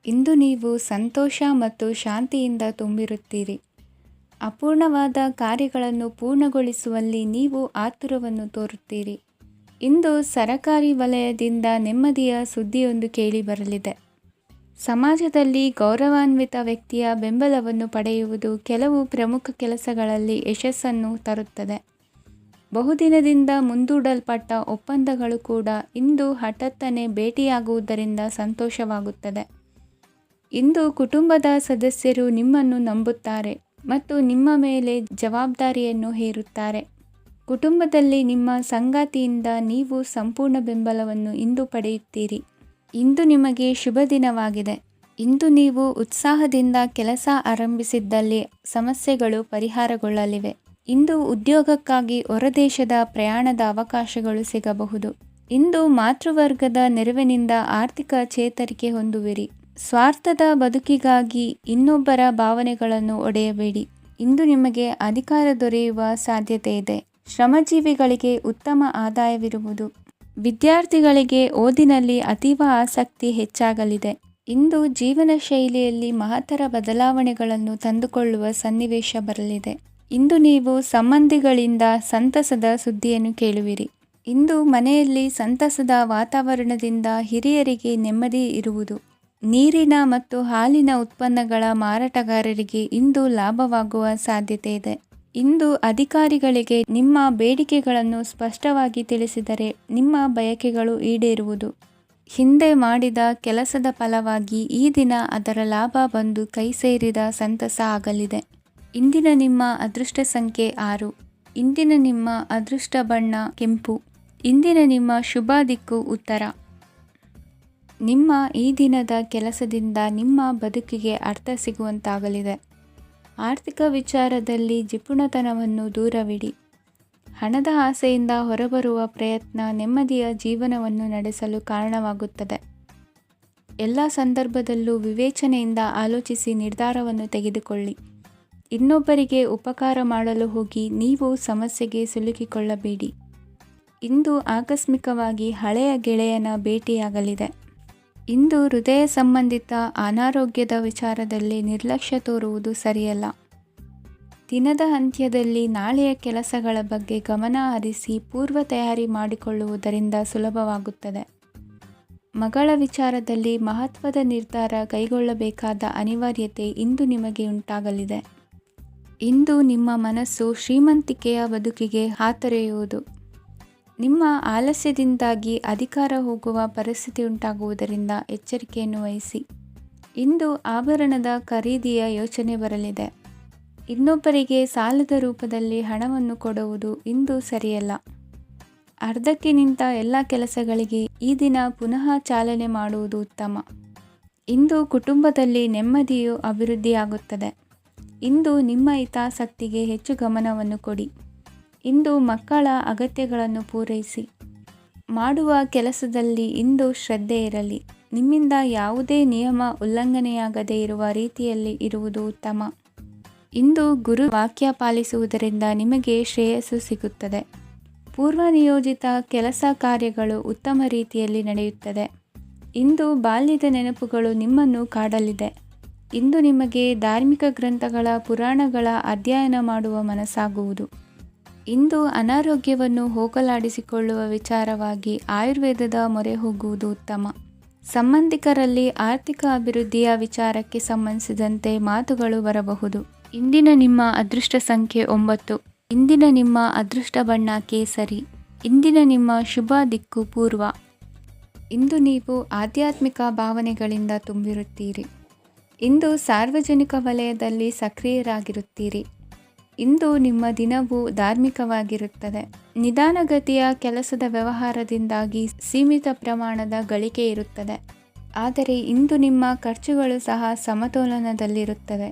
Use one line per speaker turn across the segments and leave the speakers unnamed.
ಇಂದು ನೀವು ಸಂತೋಷ ಮತ್ತು ಶಾಂತಿಯಿಂದ ತುಂಬಿರುತ್ತೀರಿ. ಅಪೂರ್ಣವಾದ ಕಾರ್ಯಗಳನ್ನು ಪೂರ್ಣಗೊಳಿಸುವಲ್ಲಿ ನೀವು ಆತುರವನ್ನು ತೋರುತ್ತೀರಿ. ಇಂದು ಸರಕಾರಿ ವಲಯದಿಂದ ನೆಮ್ಮದಿಯ ಸುದ್ದಿಯೊಂದು ಕೇಳಿಬರಲಿದೆ. ಸಮಾಜದಲ್ಲಿ ಗೌರವಾನ್ವಿತ ವ್ಯಕ್ತಿಯ ಬೆಂಬಲವನ್ನು ಪಡೆಯುವುದು ಕೆಲವು ಪ್ರಮುಖ ಕೆಲಸಗಳಲ್ಲಿ ಯಶಸ್ಸನ್ನು ತರುತ್ತದೆ. ಬಹುದಿನದಿಂದ ಮುಂದೂಡಲ್ಪಟ್ಟ ಒಪ್ಪಂದಗಳು ಕೂಡ ಇಂದು ಹಠಾತ್ತನೆ ಭೇಟಿಯಾಗುವುದರಿಂದ ಸಂತೋಷವಾಗುತ್ತದೆ. ಇಂದು ಕುಟುಂಬದ ಸದಸ್ಯರು ನಿಮ್ಮನ್ನು ನಂಬುತ್ತಾರೆ ಮತ್ತು ನಿಮ್ಮ ಮೇಲೆ ಜವಾಬ್ದಾರಿಯನ್ನು ಹೇರುತ್ತಾರೆ. ಕುಟುಂಬದಲ್ಲಿ ನಿಮ್ಮ ಸಂಗಾತಿಯಿಂದ ನೀವು ಸಂಪೂರ್ಣ ಬೆಂಬಲವನ್ನು ಇಂದು ಪಡೆಯುತ್ತೀರಿ. ಇಂದು ನಿಮಗೆ ಶುಭ ದಿನವಾಗಿದೆ. ಇಂದು ನೀವು ಉತ್ಸಾಹದಿಂದ ಕೆಲಸ ಆರಂಭಿಸಿದ್ದಲ್ಲಿ ಸಮಸ್ಯೆಗಳು ಪರಿಹಾರಗೊಳ್ಳಲಿವೆ. ಇಂದು ಉದ್ಯೋಗಕ್ಕಾಗಿ ಹೊರದೇಶದ ಪ್ರಯಾಣದ ಅವಕಾಶಗಳು ಸಿಗಬಹುದು. ಇಂದು ಮಾತೃವರ್ಗದ ನೆರವಿನಿಂದ ಆರ್ಥಿಕ ಚೇತರಿಕೆ ಹೊಂದುವಿರಿ. ಸ್ವಾರ್ಥದ ಬದುಕಿಗಾಗಿ ಇನ್ನೊಬ್ಬರ ಭಾವನೆಗಳನ್ನು ಒಡೆಯಬೇಡಿ. ಇಂದು ನಿಮಗೆ ಅಧಿಕಾರ ದೊರೆಯುವ ಸಾಧ್ಯತೆ ಇದೆ. ಶ್ರಮಜೀವಿಗಳಿಗೆ ಉತ್ತಮ ಆದಾಯವಿರುವುದು. ವಿದ್ಯಾರ್ಥಿಗಳಿಗೆ ಓದಿನಲ್ಲಿ ಅತೀವ ಆಸಕ್ತಿ ಹೆಚ್ಚಾಗಲಿದೆ. ಇಂದು ಜೀವನ ಶೈಲಿಯಲ್ಲಿ ಮಹತ್ತರ ಬದಲಾವಣೆಗಳನ್ನು ತಂದುಕೊಳ್ಳುವ ಸನ್ನಿವೇಶ ಬರಲಿದೆ. ಇಂದು ನೀವು ಸಂಬಂಧಿಗಳಿಂದ ಸಂತಸದ ಸುದ್ದಿಯನ್ನು ಕೇಳುವಿರಿ. ಇಂದು ಮನೆಯಲ್ಲಿ ಸಂತಸದ ವಾತಾವರಣದಿಂದ ಹಿರಿಯರಿಗೆ ನೆಮ್ಮದಿ ಇರುವುದು. ನೀರಿನ ಮತ್ತು ಹಾಲಿನ ಉತ್ಪನ್ನಗಳ ಮಾರಾಟಗಾರರಿಗೆ ಇಂದು ಲಾಭವಾಗುವ ಸಾಧ್ಯತೆ ಇದೆ. ಇಂದು ಅಧಿಕಾರಿಗಳಿಗೆ ನಿಮ್ಮ ಬೇಡಿಕೆಗಳನ್ನು ಸ್ಪಷ್ಟವಾಗಿ ತಿಳಿಸಿದರೆ ನಿಮ್ಮ ಬಯಕೆಗಳು ಈಡೇರುವುದು. ಹಿಂದೆ ಮಾಡಿದ ಕೆಲಸದ ಫಲವಾಗಿ ಈ ದಿನ ಅದರ ಲಾಭ ಬಂದು ಕೈ ಸೇರಿದ ಸಂತಸ ಆಗಲಿದೆ. ಇಂದಿನ ನಿಮ್ಮ ಅದೃಷ್ಟ ಸಂಖ್ಯೆ 6. ಇಂದಿನ ನಿಮ್ಮ ಅದೃಷ್ಟ ಬಣ್ಣ ಕೆಂಪು. ಇಂದಿನ ನಿಮ್ಮ ಶುಭ ದಿಕ್ಕು ಉತ್ತರ. ನಿಮ್ಮ ಈ ದಿನದ ಕೆಲಸದಿಂದ ನಿಮ್ಮ ಬದುಕಿಗೆ ಅರ್ಥ ಸಿಗುವಂತಾಗಲಿದೆ. ಆರ್ಥಿಕ ವಿಚಾರದಲ್ಲಿ ಜಿಪುಣತನವನ್ನು ದೂರವಿಡಿ. ಹಣದ ಆಸೆಯಿಂದ ಹೊರಬರುವ ಪ್ರಯತ್ನ ನೆಮ್ಮದಿಯ ಜೀವನವನ್ನು ನಡೆಸಲು ಕಾರಣವಾಗುತ್ತದೆ. ಎಲ್ಲ ಸಂದರ್ಭದಲ್ಲೂ ವಿವೇಚನೆಯಿಂದ ಆಲೋಚಿಸಿ ನಿರ್ಧಾರವನ್ನು ತೆಗೆದುಕೊಳ್ಳಿ. ಇನ್ನೊಬ್ಬರಿಗೆ ಉಪಕಾರ ಮಾಡಲು ಹೋಗಿ ನೀವು ಸಮಸ್ಯೆಗೆ ಸಿಲುಕಿಕೊಳ್ಳಬೇಡಿ. ಇಂದು ಆಕಸ್ಮಿಕವಾಗಿ ಹಳೆಯ ಗೆಳೆಯನ ಭೇಟಿಯಾಗಲಿದೆ. ಇಂದು ಹೃದಯ ಸಂಬಂಧಿತ ಅನಾರೋಗ್ಯದ ವಿಚಾರದಲ್ಲಿ ನಿರ್ಲಕ್ಷ್ಯ ತೋರುವುದು ಸರಿಯಲ್ಲ. ದಿನದ ಅಂತ್ಯದಲ್ಲಿ ನಾಳೆಯ ಕೆಲಸಗಳ ಬಗ್ಗೆ ಗಮನ ಹರಿಸಿ ಪೂರ್ವ ತಯಾರಿ ಮಾಡಿಕೊಳ್ಳುವುದರಿಂದ ಸುಲಭವಾಗುತ್ತದೆ. ಮಗಳ ವಿಚಾರದಲ್ಲಿ ಮಹತ್ವದ ನಿರ್ಧಾರ ಕೈಗೊಳ್ಳಬೇಕಾದ ಅನಿವಾರ್ಯತೆ ಇಂದು ನಿಮಗೆ ಉಂಟಾಗಲಿದೆ. ಇಂದು ನಿಮ್ಮ ಮನಸ್ಸು ಶ್ರೀಮಂತಿಕೆಯ ಬದುಕಿಗೆ ಹಾತೊರೆಯುವುದು. ನಿಮ್ಮ ಆಲಸ್ಯದಿಂದಾಗಿ ಅಧಿಕಾರ ಹೋಗುವ ಪರಿಸ್ಥಿತಿ ಉಂಟಾಗುವುದರಿಂದ ಎಚ್ಚರಿಕೆಯನ್ನು ವಹಿಸಿ. ಇಂದು ಆಭರಣದ ಖರೀದಿಯ ಯೋಚನೆ ಬರಲಿದೆ. ಇನ್ನೊಬ್ಬರಿಗೆ ಸಾಲದ ರೂಪದಲ್ಲಿ ಹಣವನ್ನು ಕೊಡುವುದು ಇಂದು ಸರಿಯಲ್ಲ. ಅರ್ಧಕ್ಕೆ ನಿಂತ ಎಲ್ಲ ಕೆಲಸಗಳಿಗೆ ಈ ದಿನ ಪುನಃ ಚಾಲನೆ ಮಾಡುವುದು ಉತ್ತಮ. ಇಂದು ಕುಟುಂಬದಲ್ಲಿ ನೆಮ್ಮದಿಯು ಅಭಿವೃದ್ಧಿಯಾಗುತ್ತದೆ. ಇಂದು ನಿಮ್ಮ ಹಿತಾಸಕ್ತಿಗೆ ಹೆಚ್ಚು ಗಮನವನ್ನು ಕೊಡಿ. ಇಂದು ಮಕ್ಕಳ ಅಗತ್ಯಗಳನ್ನು ಪೂರೈಸಿ. ಮಾಡುವ ಕೆಲಸದಲ್ಲಿ ಇಂದು ಶ್ರದ್ಧೆ ಇರಲಿ. ನಿಮ್ಮಿಂದ ಯಾವುದೇ ನಿಯಮ ಉಲ್ಲಂಘನೆಯಾಗದೇ ಇರುವ ರೀತಿಯಲ್ಲಿ ಇರುವುದು ಉತ್ತಮ. ಇಂದು ಗುರು ವಾಕ್ಯ ಪಾಲಿಸುವುದರಿಂದ ನಿಮಗೆ ಶ್ರೇಯಸ್ಸು ಸಿಗುತ್ತದೆ. ಪೂರ್ವ ನಿಯೋಜಿತ ಕೆಲಸ ಕಾರ್ಯಗಳು ಉತ್ತಮ ರೀತಿಯಲ್ಲಿ ನಡೆಯುತ್ತದೆ. ಇಂದು ಬಾಲ್ಯದ ನೆನಪುಗಳು ನಿಮ್ಮನ್ನು ಕಾಡಲಿದೆ. ಇಂದು ನಿಮಗೆ ಧಾರ್ಮಿಕ ಗ್ರಂಥಗಳ ಪುರಾಣಗಳ ಅಧ್ಯಯನ ಮಾಡುವ ಮನಸ್ಸಾಗುವುದು. ಇಂದು ಅನಾರೋಗ್ಯವನ್ನು ಹೋಗಲಾಡಿಸಿಕೊಳ್ಳುವ ವಿಚಾರವಾಗಿ ಆಯುರ್ವೇದದ ಮೊರೆ ಹೋಗುವುದು ಉತ್ತಮ. ಸಂಬಂಧಿಕರಲ್ಲಿ ಆರ್ಥಿಕ ಅಭಿವೃದ್ಧಿಯ ವಿಚಾರಕ್ಕೆ ಸಂಬಂಧಿಸಿದಂತೆ ಮಾತುಗಳು ಬರಬಹುದು. ಇಂದಿನ ನಿಮ್ಮ ಅದೃಷ್ಟ ಸಂಖ್ಯೆ 9. ಇಂದಿನ ನಿಮ್ಮ ಅದೃಷ್ಟ ಬಣ್ಣ ಕೇಸರಿ. ಇಂದಿನ ನಿಮ್ಮ ಶುಭ ದಿಕ್ಕು ಪೂರ್ವ. ಇಂದು ನೀವು ಆಧ್ಯಾತ್ಮಿಕ ಭಾವನೆಗಳಿಂದ ತುಂಬಿರುತ್ತೀರಿ. ಇಂದು ಸಾರ್ವಜನಿಕ ವಲಯದಲ್ಲಿ ಸಕ್ರಿಯರಾಗಿರುತ್ತೀರಿ. ಇಂದು ನಿಮ್ಮ ದಿನವು ಧಾರ್ಮಿಕವಾಗಿರುತ್ತದೆ. ನಿಧಾನಗತಿಯ ಕೆಲಸದ ವ್ಯವಹಾರದಿಂದಾಗಿ ಸೀಮಿತ ಪ್ರಮಾಣದ ಗಳಿಕೆ ಇರುತ್ತದೆ. ಆದರೆ ಇಂದು ನಿಮ್ಮ ಖರ್ಚುಗಳು ಸಹ ಸಮತೋಲನದಲ್ಲಿರುತ್ತವೆ.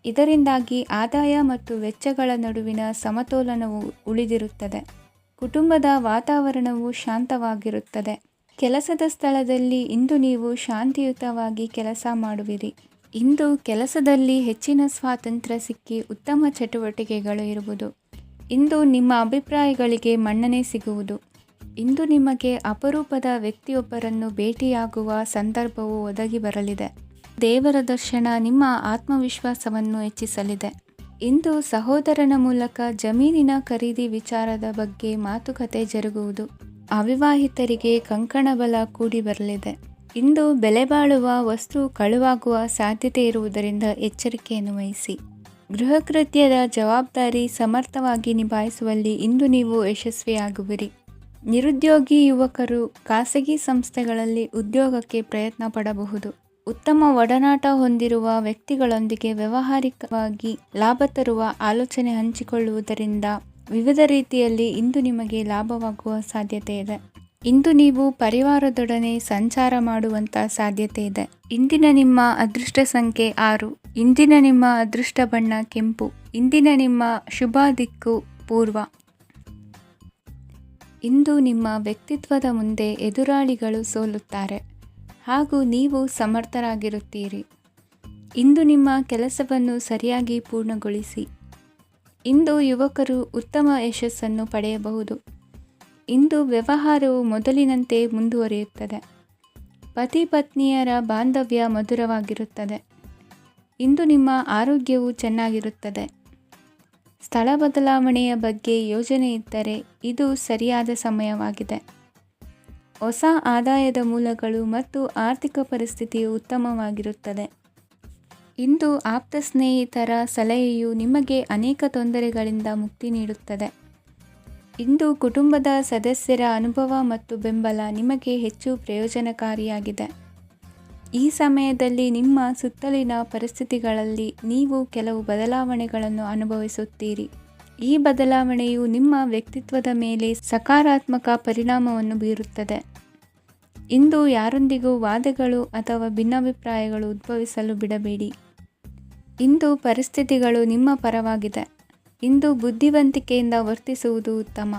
ಇದರಿಂದಾಗಿ ಆದಾಯ ಮತ್ತು ವೆಚ್ಚಗಳ ನಡುವಿನ ಸಮತೋಲನವು ಉಳಿದಿರುತ್ತದೆ. ಕುಟುಂಬದ ವಾತಾವರಣವು ಶಾಂತವಾಗಿರುತ್ತದೆ. ಕೆಲಸದ ಸ್ಥಳದಲ್ಲಿ ಇಂದು ನೀವು ಶಾಂತಿಯುತವಾಗಿ ಕೆಲಸ ಮಾಡುವಿರಿ. ಇಂದು ಕೆಲಸದಲ್ಲಿ ಹೆಚ್ಚಿನ ಸ್ವಾತಂತ್ರ್ಯ ಸಿಕ್ಕಿ ಉತ್ತಮ ಚಟುವಟಿಕೆಗಳು ಇರುವುದು. ಇಂದು ನಿಮ್ಮ ಅಭಿಪ್ರಾಯಗಳಿಗೆ ಮನ್ನಣೆ ಸಿಗುವುದು. ಇಂದು ನಿಮಗೆ ಅಪರೂಪದ ವ್ಯಕ್ತಿಯೊಬ್ಬರನ್ನು ಭೇಟಿಯಾಗುವ ಸಂದರ್ಭವು ಒದಗಿ ಬರಲಿದೆ. ದೇವರ ದರ್ಶನ ನಿಮ್ಮ ಆತ್ಮವಿಶ್ವಾಸವನ್ನು ಹೆಚ್ಚಿಸಲಿದೆ. ಇಂದು ಸಹೋದರನ ಮೂಲಕ ಜಮೀನಿನ ಖರೀದಿ ವಿಚಾರದ ಬಗ್ಗೆ ಮಾತುಕತೆ ಜರುಗುವುದು. ಅವಿವಾಹಿತರಿಗೆ ಕಂಕಣ ಬಲ ಕೂಡಿ ಬರಲಿದೆ. ಇಂದು ಬೆಲೆ ಬಾಳುವ ವಸ್ತು ಕಳುವಾಗುವ ಸಾಧ್ಯತೆ ಇರುವುದರಿಂದ ಎಚ್ಚರಿಕೆಯನ್ನು ವಹಿಸಿ. ಗೃಹ ಕೃತ್ಯದ ಜವಾಬ್ದಾರಿ ಸಮರ್ಥವಾಗಿ ನಿಭಾಯಿಸುವಲ್ಲಿ ಇಂದು ನೀವು ಯಶಸ್ವಿಯಾಗುವಿರಿ. ನಿರುದ್ಯೋಗಿ ಯುವಕರು ಖಾಸಗಿ ಸಂಸ್ಥೆಗಳಲ್ಲಿ ಉದ್ಯೋಗಕ್ಕೆ ಪ್ರಯತ್ನ ಪಡಬಹುದು. ಉತ್ತಮ ಒಡನಾಟ ಹೊಂದಿರುವ ವ್ಯಕ್ತಿಗಳೊಂದಿಗೆ ವ್ಯಾವಹಾರಿಕವಾಗಿ ಲಾಭ ತರುವ ಆಲೋಚನೆ ಹಂಚಿಕೊಳ್ಳುವುದರಿಂದ ವಿವಿಧ ರೀತಿಯಲ್ಲಿ ಇಂದು ನಿಮಗೆ ಲಾಭವಾಗುವ ಸಾಧ್ಯತೆ ಇದೆ. ಇಂದು ನೀವು ಪರಿವಾರದೊಡನೆ ಸಂಚಾರ ಮಾಡುವಂಥ ಸಾಧ್ಯತೆ ಇದೆ. ಇಂದಿನ ನಿಮ್ಮ ಅದೃಷ್ಟ ಸಂಖ್ಯೆ 6. ಇಂದಿನ ನಿಮ್ಮ ಅದೃಷ್ಟ ಬಣ್ಣ ಕೆಂಪು. ಇಂದಿನ ನಿಮ್ಮ ಶುಭ ದಿಕ್ಕು ಪೂರ್ವ. ಇಂದು ನಿಮ್ಮ ವ್ಯಕ್ತಿತ್ವದ ಮುಂದೆ ಎದುರಾಳಿಗಳು ಸೋಲುತ್ತಾರೆ ಹಾಗೂ ನೀವು ಸಮರ್ಥರಾಗಿರುತ್ತೀರಿ. ಇಂದು ನಿಮ್ಮ ಕೆಲಸವನ್ನು ಸರಿಯಾಗಿ ಪೂರ್ಣಗೊಳಿಸಿ. ಇಂದು ಯುವಕರು ಉತ್ತಮ ಯಶಸ್ಸನ್ನು ಪಡೆಯಬಹುದು. ಇಂದು ವ್ಯವಹಾರವು ಮೊದಲಿನಂತೆ ಮುಂದುವರಿಯುತ್ತದೆ. ಪತಿ ಪತ್ನಿಯರ ಬಾಂಧವ್ಯ ಮಧುರವಾಗಿರುತ್ತದೆ. ಇಂದು ನಿಮ್ಮ ಆರೋಗ್ಯವು ಚೆನ್ನಾಗಿರುತ್ತದೆ. ಸ್ಥಳ ಬದಲಾವಣೆಯ ಬಗ್ಗೆ ಯೋಜನೆ ಇದ್ದರೆ ಇದು ಸರಿಯಾದ ಸಮಯವಾಗಿದೆ. ಹೊಸ ಆದಾಯದ ಮೂಲಗಳು ಮತ್ತು ಆರ್ಥಿಕ ಪರಿಸ್ಥಿತಿಯು ಉತ್ತಮವಾಗಿರುತ್ತದೆ. ಇಂದು ಆಪ್ತ ಸ್ನೇಹಿತರ ಸಲಹೆಯು ನಿಮಗೆ ಅನೇಕ ತೊಂದರೆಗಳಿಂದ ಮುಕ್ತಿ ನೀಡುತ್ತದೆ. ಇಂದು ಕುಟುಂಬದ ಸದಸ್ಯರ ಅನುಭವ ಮತ್ತು ಬೆಂಬಲ ನಿಮಗೆ ಹೆಚ್ಚು ಪ್ರಯೋಜನಕಾರಿಯಾಗಿದೆ. ಈ ಸಮಯದಲ್ಲಿ ನಿಮ್ಮ ಸುತ್ತಲಿನ ಪರಿಸ್ಥಿತಿಗಳಲ್ಲಿ ನೀವು ಕೆಲವು ಬದಲಾವಣೆಗಳನ್ನು ಅನುಭವಿಸುತ್ತೀರಿ. ಈ ಬದಲಾವಣೆಯು ನಿಮ್ಮ ವ್ಯಕ್ತಿತ್ವದ ಮೇಲೆ ಸಕಾರಾತ್ಮಕ ಪರಿಣಾಮವನ್ನು ಬೀರುತ್ತದೆ. ಇಂದು ಯಾರೊಂದಿಗೂ ವಾದಗಳು ಅಥವಾ ಭಿನ್ನಾಭಿಪ್ರಾಯಗಳು ಉದ್ಭವಿಸಲು ಬಿಡಬೇಡಿ. ಇಂದು ಪರಿಸ್ಥಿತಿಗಳು ನಿಮ್ಮ ಪರವಾಗಿದೆ. ಇಂದು ಬುದ್ಧಿವಂತಿಕೆಯಿಂದ ವರ್ತಿಸುವುದು ಉತ್ತಮ.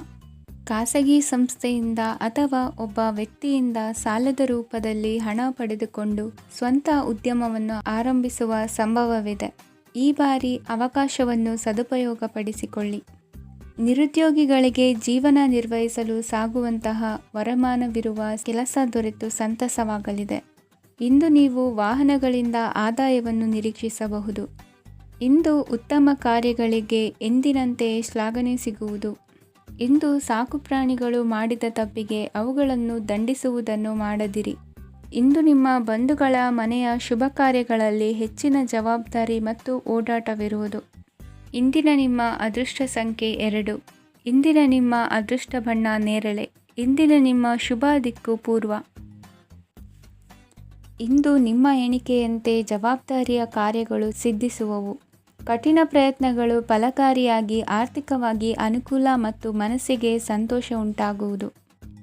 ಖಾಸಗಿ ಸಂಸ್ಥೆಯಿಂದ ಅಥವಾ ಒಬ್ಬ ವ್ಯಕ್ತಿಯಿಂದ ಸಾಲದ ರೂಪದಲ್ಲಿ ಹಣ ಪಡೆದುಕೊಂಡು ಸ್ವಂತ ಉದ್ಯಮವನ್ನು ಆರಂಭಿಸುವ ಸಂಭವವಿದೆ. ಈ ಬಾರಿ ಅವಕಾಶವನ್ನು ಸದುಪಯೋಗಪಡಿಸಿಕೊಳ್ಳಿ. ನಿರುದ್ಯೋಗಿಗಳಿಗೆ ಜೀವನ ನಿರ್ವಹಿಸಲು ಸಾಗುವಂತಹ ವರಮಾನವಿರುವ ಕೆಲಸ ದೊರೆತು ಸಂತಸವಾಗಲಿದೆ. ಇಂದು ನೀವು ವಾಹನಗಳಿಂದ ಆದಾಯವನ್ನು ನಿರೀಕ್ಷಿಸಬಹುದು. ಇಂದು ಉತ್ತಮ ಕಾರ್ಯಗಳಿಗೆ ಎಂದಿನಂತೆ ಶ್ಲಾಘನೆ ಸಿಗುವುದು. ಇಂದು ಸಾಕುಪ್ರಾಣಿಗಳು ಮಾಡಿದ ತಪ್ಪಿಗೆ ಅವುಗಳನ್ನು ದಂಡಿಸುವುದನ್ನು ಮಾಡದಿರಿ. ಇಂದು ನಿಮ್ಮ ಬಂಧುಗಳ ಮನೆಯ ಶುಭ ಕಾರ್ಯಗಳಲ್ಲಿ ಹೆಚ್ಚಿನ ಜವಾಬ್ದಾರಿ ಮತ್ತು ಓಡಾಟವಿರುವುದು. ಇಂದಿನ ನಿಮ್ಮ ಅದೃಷ್ಟ ಸಂಖ್ಯೆ 2. ಇಂದಿನ ನಿಮ್ಮ ಅದೃಷ್ಟ ಬಣ್ಣ ನೇರಳೆ. ಇಂದಿನ ನಿಮ್ಮ ಶುಭ ದಿಕ್ಕು ಪೂರ್ವ. ಇಂದು ನಿಮ್ಮ ಎಣಿಕೆಯಂತೆ ಜವಾಬ್ದಾರಿಯ ಕಾರ್ಯಗಳು ಸಿದ್ಧಿಸುವವು. ಕಠಿಣ ಪ್ರಯತ್ನಗಳು ಫಲಕಾರಿಯಾಗಿ ಆರ್ಥಿಕವಾಗಿ ಅನುಕೂಲ ಮತ್ತು ಮನಸ್ಸಿಗೆ ಸಂತೋಷ ಉಂಟಾಗುವುದು.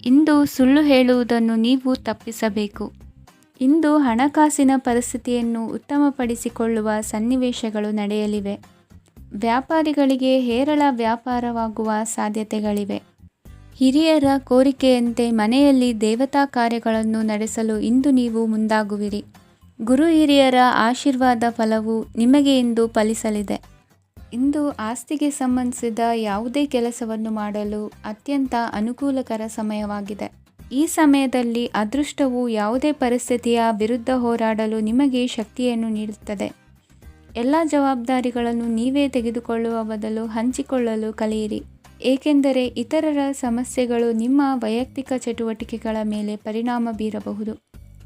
ಇಂದು ಸುಳ್ಳು ಹೇಳುವುದನ್ನು ನೀವು ತಪ್ಪಿಸಬೇಕು. ಇಂದು ಹಣಕಾಸಿನ ಪರಿಸ್ಥಿತಿಯನ್ನು ಉತ್ತಮಪಡಿಸಿಕೊಳ್ಳುವ ಸನ್ನಿವೇಶಗಳು ನಡೆಯಲಿವೆ. ವ್ಯಾಪಾರಿಗಳಿಗೆ ಹೇರಳ ವ್ಯಾಪಾರವಾಗುವ ಸಾಧ್ಯತೆಗಳಿವೆ. ಹಿರಿಯರ ಕೋರಿಕೆಯಂತೆ ಮನೆಯಲ್ಲಿ ದೇವತಾ ಕಾರ್ಯಗಳನ್ನು ನಡೆಸಲು ಇಂದು ನೀವು ಮುಂದಾಗುವಿರಿ. ಗುರು ಹಿರಿಯರ ಆಶೀರ್ವಾದ ಫಲವು ನಿಮಗೆ ಇಂದು ಫಲಿಸಲಿದೆ. ಇಂದು ಆಸ್ತಿಗೆ ಸಂಬಂಧಿಸಿದ ಯಾವುದೇ ಕೆಲಸವನ್ನು ಮಾಡಲು ಅತ್ಯಂತ ಅನುಕೂಲಕರ ಸಮಯವಾಗಿದೆ. ಈ ಸಮಯದಲ್ಲಿ ಅದೃಷ್ಟವು ಯಾವುದೇ ಪರಿಸ್ಥಿತಿಯ ವಿರುದ್ಧ ಹೋರಾಡಲು ನಿಮಗೆ ಶಕ್ತಿಯನ್ನು ನೀಡುತ್ತದೆ. ಎಲ್ಲ ಜವಾಬ್ದಾರಿಗಳನ್ನು ನೀವೇ ತೆಗೆದುಕೊಳ್ಳುವ ಬದಲು ಹಂಚಿಕೊಳ್ಳಲು ಕಲಿಯಿರಿ. ಏಕೆಂದರೆ ಇತರರ ಸಮಸ್ಯೆಗಳು ನಿಮ್ಮ ವೈಯಕ್ತಿಕ ಚಟುವಟಿಕೆಗಳ ಮೇಲೆ ಪರಿಣಾಮ ಬೀರಬಹುದು.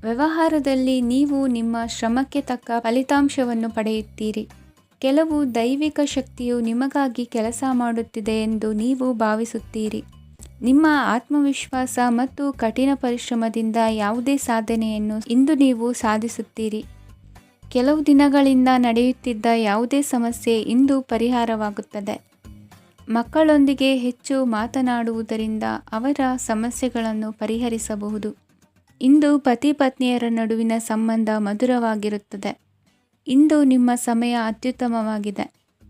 ವ್ಯವಹಾರದಲ್ಲಿ ನೀವು ನಿಮ್ಮ ಶ್ರಮಕ್ಕೆ ತಕ್ಕ ಫಲಿತಾಂಶವನ್ನು ಪಡೆಯುತ್ತೀರಿ. ಕೆಲವು ದೈವಿಕ ಶಕ್ತಿಯು ನಿಮಗಾಗಿ ಕೆಲಸ ಮಾಡುತ್ತಿದೆ ಎಂದು ನೀವು ಭಾವಿಸುತ್ತೀರಿ. ನಿಮ್ಮ ಆತ್ಮವಿಶ್ವಾಸ ಮತ್ತು ಕಠಿಣ ಪರಿಶ್ರಮದಿಂದ ಯಾವುದೇ ಸಾಧನೆಯನ್ನು ಇಂದು ನೀವು ಸಾಧಿಸುತ್ತೀರಿ. ಕೆಲವು ದಿನಗಳಿಂದ ನಡೆಯುತ್ತಿದ್ದ ಯಾವುದೇ ಸಮಸ್ಯೆ ಇಂದು ಪರಿಹಾರವಾಗುತ್ತದೆ. ಮಕ್ಕಳೊಂದಿಗೆ ಹೆಚ್ಚು ಮಾತನಾಡುವುದರಿಂದ ಅವರ ಸಮಸ್ಯೆಗಳನ್ನು ಪರಿಹರಿಸಬಹುದು. ಇಂದು ಪತಿ ಪತ್ನಿಯರ ನಡುವಿನ ಸಂಬಂಧ ಮಧುರವಾಗಿರುತ್ತದೆ. ಇಂದು ನಿಮ್ಮ ಸಮಯ ಅತ್ಯುತ್ತಮವಾಗಿದೆ.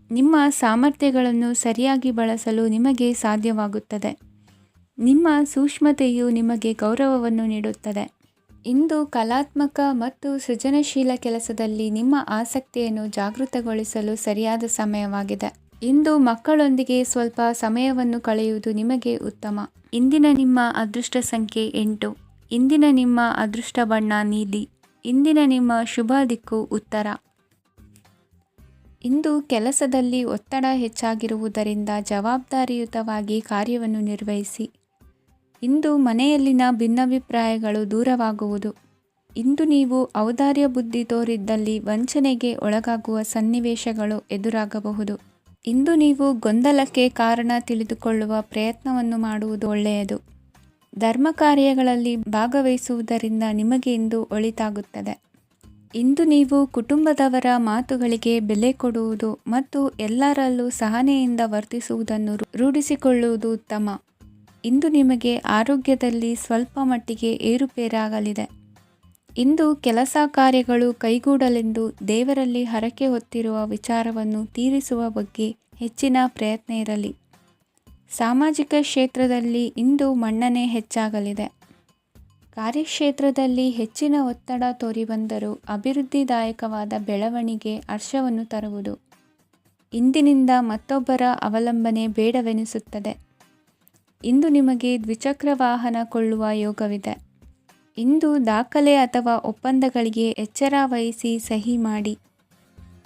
ನಿಮ್ಮ ಸಾಮರ್ಥ್ಯಗಳನ್ನು ಸರಿಯಾಗಿ ಬಳಸಲು ನಿಮಗೆ ಸಾಧ್ಯವಾಗುತ್ತದೆ. ನಿಮ್ಮ ಸೂಕ್ಷ್ಮತೆಯು ನಿಮಗೆ ಗೌರವವನ್ನು ನೀಡುತ್ತದೆ. ಇಂದು ಕಲಾತ್ಮಕ ಮತ್ತು ಸೃಜನಶೀಲ ಕೆಲಸದಲ್ಲಿ ನಿಮ್ಮ ಆಸಕ್ತಿಯನ್ನು ಜಾಗೃತಗೊಳಿಸಲು ಸರಿಯಾದ ಸಮಯವಾಗಿದೆ. ಇಂದು ಮಕ್ಕಳೊಂದಿಗೆ ಸ್ವಲ್ಪ ಸಮಯವನ್ನು ಕಳೆಯುವುದು ನಿಮಗೆ ಉತ್ತಮ. ಇಂದಿನ ನಿಮ್ಮ ಅದೃಷ್ಟ ಸಂಖ್ಯೆ 8. ಇಂದಿನ ನಿಮ್ಮ ಅದೃಷ್ಟ ಬಣ್ಣ ನೀಲಿ. ಇಂದಿನ ನಿಮ್ಮ ಶುಭ ದಿಕ್ಕು ಉತ್ತರ. ಇಂದು ಕೆಲಸದಲ್ಲಿ ಒತ್ತಡ ಹೆಚ್ಚಾಗಿರುವುದರಿಂದ ಜವಾಬ್ದಾರಿಯುತವಾಗಿ ಕಾರ್ಯವನ್ನು ನಿರ್ವಹಿಸಿ. ಇಂದು ಮನೆಯಲ್ಲಿನ ಭಿನ್ನಾಭಿಪ್ರಾಯಗಳು ದೂರವಾಗುವುದು. ಇಂದು ನೀವು ಔದಾರ್ಯ ಬುದ್ಧಿ ತೋರಿದ್ದಲ್ಲಿ ವಂಚನೆಗೆ ಒಳಗಾಗುವ ಸನ್ನಿವೇಶಗಳು ಎದುರಾಗಬಹುದು. ಇಂದು ನೀವು ಗೊಂದಲಕ್ಕೆ ಕಾರಣ ತಿಳಿದುಕೊಳ್ಳುವ ಪ್ರಯತ್ನವನ್ನು ಮಾಡುವುದು ಒಳ್ಳೆಯದು. ಧರ್ಮ ಕಾರ್ಯಗಳಲ್ಲಿ ಭಾಗವಹಿಸುವುದರಿಂದ ನಿಮಗೆ ಇಂದು ಒಳಿತಾಗುತ್ತದೆ. ಇಂದು ನೀವು ಕುಟುಂಬದವರ ಮಾತುಗಳಿಗೆ ಬೆಲೆ ಕೊಡುವುದು ಮತ್ತು ಎಲ್ಲರಲ್ಲೂ ಸಹನೆಯಿಂದ ವರ್ತಿಸುವುದನ್ನು ರೂಢಿಸಿಕೊಳ್ಳುವುದು ಉತ್ತಮ. ಇಂದು ನಿಮಗೆ ಆರೋಗ್ಯದಲ್ಲಿ ಸ್ವಲ್ಪ ಮಟ್ಟಿಗೆ ಏರುಪೇರಾಗಲಿದೆ. ಇಂದು ಕೆಲಸ ಕಾರ್ಯಗಳು ಕೈಗೂಡಲೆಂದು ದೇವರಲ್ಲಿ ಹರಕೆ ಹೊತ್ತಿರುವ ವಿಚಾರವನ್ನು ತೀರಿಸುವ ಬಗ್ಗೆ ಹೆಚ್ಚಿನ ಪ್ರಯತ್ನ ಇರಲಿ. ಸಾಮಾಜಿಕ ಕ್ಷೇತ್ರದಲ್ಲಿ ಇಂದು ಮನ್ನಣೆ ಹೆಚ್ಚಾಗಲಿದೆ. ಕಾರ್ಯಕ್ಷೇತ್ರದಲ್ಲಿ ಹೆಚ್ಚಿನ ಒತ್ತಡ ತೋರಿಬಂದರೂ ಅಭಿವೃದ್ಧಿದಾಯಕವಾದ ಬೆಳವಣಿಗೆ ಹರ್ಷವನ್ನು ತರುವುದು. ಇಂದಿನಿಂದ ಮತ್ತೊಬ್ಬರ ಅವಲಂಬನೆ ಬೇಡವೆನಿಸುತ್ತದೆ. ಇಂದು ನಿಮಗೆ ದ್ವಿಚಕ್ರ ವಾಹನ ಕೊಳ್ಳುವ ಯೋಗವಿದೆ. ಇಂದು ದಾಖಲೆ ಅಥವಾ ಒಪ್ಪಂದಗಳಿಗೆ ಎಚ್ಚರ ವಹಿಸಿ ಸಹಿ ಮಾಡಿ.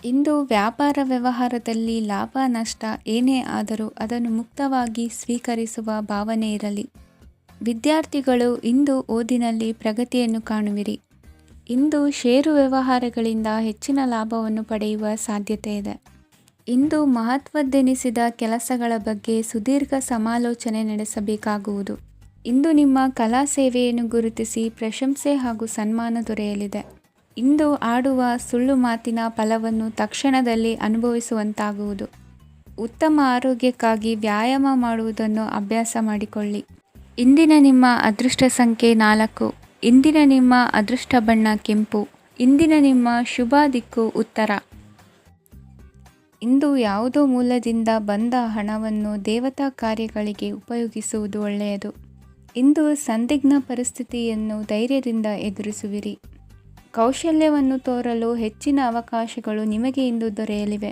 ಇಂದು ವ್ಯಾಪಾರ ವ್ಯವಹಾರದಲ್ಲಿ ಲಾಭ ನಷ್ಟ ಏನೇ ಆದರೂ ಅದನ್ನು ಮುಕ್ತವಾಗಿ ಸ್ವೀಕರಿಸುವ ಭಾವನೆ ಇರಲಿ. ವಿದ್ಯಾರ್ಥಿಗಳು ಇಂದು ಓದಿನಲ್ಲಿ ಪ್ರಗತಿಯನ್ನು ಕಾಣುವಿರಿ. ಇಂದು ಷೇರು ವ್ಯವಹಾರಗಳಿಂದ ಹೆಚ್ಚಿನ ಲಾಭವನ್ನು ಪಡೆಯುವ ಸಾಧ್ಯತೆ ಇದೆ. ಇಂದು ಮಹತ್ವದ್ದೆನಿಸಿದ ಕೆಲಸಗಳ ಬಗ್ಗೆ ಸುದೀರ್ಘ ಸಮಾಲೋಚನೆ ನಡೆಸಬೇಕಾಗುವುದು. ಇಂದು ನಿಮ್ಮ ಕಲಾ ಸೇವೆಯನ್ನು ಗುರುತಿಸಿ ಪ್ರಶಂಸೆ ಹಾಗೂ ಸನ್ಮಾನ ದೊರೆಯಲಿದೆ. ಇಂದು ಆಡುವ ಸುಳ್ಳು ಮಾತಿನ ಫಲವನ್ನು ತಕ್ಷಣದಲ್ಲಿ ಅನುಭವಿಸುವಂತಾಗುವುದು. ಉತ್ತಮ ಆರೋಗ್ಯಕ್ಕಾಗಿ ವ್ಯಾಯಾಮ ಮಾಡುವುದನ್ನು ಅಭ್ಯಾಸ ಮಾಡಿಕೊಳ್ಳಿ. ಇಂದಿನ ನಿಮ್ಮ ಅದೃಷ್ಟ ಸಂಖ್ಯೆ 4. ಇಂದಿನ ನಿಮ್ಮ ಅದೃಷ್ಟ ಬಣ್ಣ ಕೆಂಪು. ಇಂದಿನ ನಿಮ್ಮ ಶುಭ ದಿಕ್ಕು ಉತ್ತರ. ಇಂದು ಯಾವುದೋ ಮೂಲದಿಂದ ಬಂದ ಹಣವನ್ನು ದೇವತಾ ಕಾರ್ಯಗಳಿಗೆ ಉಪಯೋಗಿಸುವುದು ಒಳ್ಳೆಯದು. ಇಂದು ಸಂದಿಗ್ಧ ಪರಿಸ್ಥಿತಿಯನ್ನು ಧೈರ್ಯದಿಂದ ಎದುರಿಸುವಿರಿ. ಕೌಶಲ್ಯವನ್ನು ತೋರಲು ಹೆಚ್ಚಿನ ಅವಕಾಶಗಳು ನಿಮಗೆ ಇಂದು ದೊರೆಯಲಿವೆ.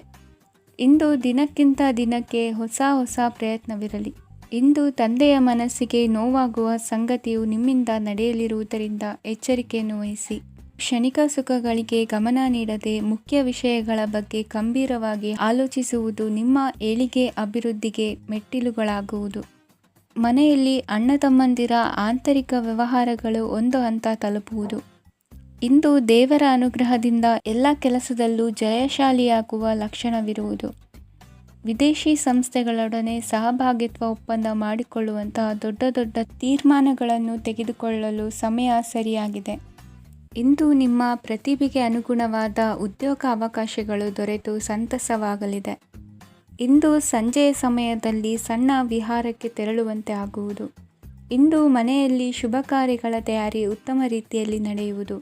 ಇಂದು ದಿನಕ್ಕಿಂತ ದಿನಕ್ಕೆ ಹೊಸ ಪ್ರಯತ್ನವಿರಲಿ. ಇಂದು ತಂದೆಯ ಮನಸ್ಸಿಗೆ ನೋವಾಗುವ ಸಂಗತಿಯು ನಿಮ್ಮಿಂದ ನಡೆಯಲಿರುವುದರಿಂದ ಎಚ್ಚರಿಕೆಯನ್ನು ವಹಿಸಿ. ಕ್ಷಣಿಕ ಸುಖಗಳಿಗೆ ಗಮನ ನೀಡದೆ ಮುಖ್ಯ ವಿಷಯಗಳ ಬಗ್ಗೆ ಗಂಭೀರವಾಗಿ ಆಲೋಚಿಸುವುದು ನಿಮ್ಮ ಏಳಿಗೆ ಅಭಿವೃದ್ಧಿಗೆ ಮೆಟ್ಟಿಲುಗಳಾಗುವುದು. ಮನೆಯಲ್ಲಿ ಅಣ್ಣ ತಮ್ಮಂದಿರ ಆಂತರಿಕ ವ್ಯವಹಾರಗಳು ಒಂದು ಹಂತ ತಲುಪುವುದು. ಇಂದು ದೇವರ ಅನುಗ್ರಹದಿಂದ ಎಲ್ಲ ಕೆಲಸದಲ್ಲೂ ಜಯಶಾಲಿಯಾಗುವ ಲಕ್ಷಣವಿರುವುದು. ವಿದೇಶಿ ಸಂಸ್ಥೆಗಳೊಡನೆ ಸಹಭಾಗಿತ್ವ ಒಪ್ಪಂದ ಮಾಡಿಕೊಳ್ಳುವಂತಹ ದೊಡ್ಡ ತೀರ್ಮಾನಗಳನ್ನು ತೆಗೆದುಕೊಳ್ಳಲು ಸಮಯ ಸರಿಯಾಗಿದೆ. ಇಂದು ನಿಮ್ಮ ಪ್ರತಿಭೆಗೆ ಅನುಗುಣವಾದ ಉದ್ಯೋಗ ಅವಕಾಶಗಳು ದೊರೆತು ಸಂತಸವಾಗಲಿದೆ. ಇಂದು ಸಂಜೆಯ ಸಮಯದಲ್ಲಿ ಸಣ್ಣ ವಿಹಾರಕ್ಕೆ ತೆರಳುವಂತೆ ಆಗುವುದು. ಇಂದು ಮನೆಯಲ್ಲಿ ಶುಭ ಕಾರ್ಯಗಳ ತಯಾರಿ ಉತ್ತಮ ರೀತಿಯಲ್ಲಿ ನಡೆಯುವುದು.